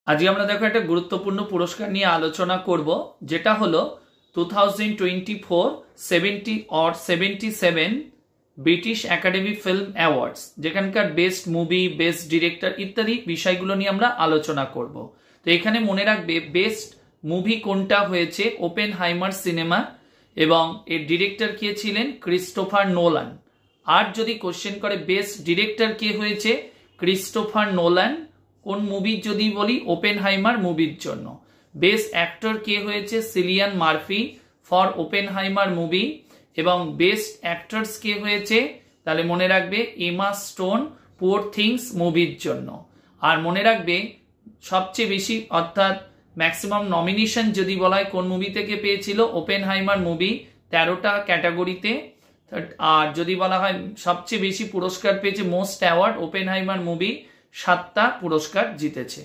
আজকে আমরা দেখো একটা গুরুত্বপূর্ণ পুরস্কার নিয়ে আলোচনা করব, যেটা হলো 2024 70 or 77 British academy film awards, যেখানকার বেস্ট মুভি, বেস্ট ডিরেক্টর ইত্যাদি বিষয়গুলো নিয়ে আমরা আলোচনা করব। তো এখানে মনে রাখবে বেস্ট মুভি কোনটা হয়েছে, ওপেনহাইমার সিনেমা, এবং এর ডিরেক্টর কে ছিলেন ক্রিস্টোফার নোলান। আর যদি কোশ্চেন করে বেস্ট ডিরেক্টর কে হয়েছে, ক্রিস্টোফার নোলান কোন মুভির যদি বলি, ওপেনহাইমার মুভির জন্য। বেস্ট অ্যাক্টর কে হয়েছে, Cillian Murphy for Oppenheimer movie. এবং বেস্ট অ্যাক্টরস কে হয়েছে, তাহলে মনে রাখবে এমা স্টোন পুয়ার থিংস মুভির জন্য। আর মনে রাখবে সবচেয়ে বেশি অর্থাৎ ম্যাক্সিমাম নমিনেশন যদি বলা হয় কোন মুভি থেকে পেয়েছিল, ওপেনহাইমার মুভি 13টা ক্যাটাগরিতে। আর যদি বলা হয় সবচেয়ে বেশি পুরস্কার পেয়েছে, মোস্ট অ্যাওয়ার্ড, ওপেনহাইমার মুভি 7টা পুরস্কার জিতেছে।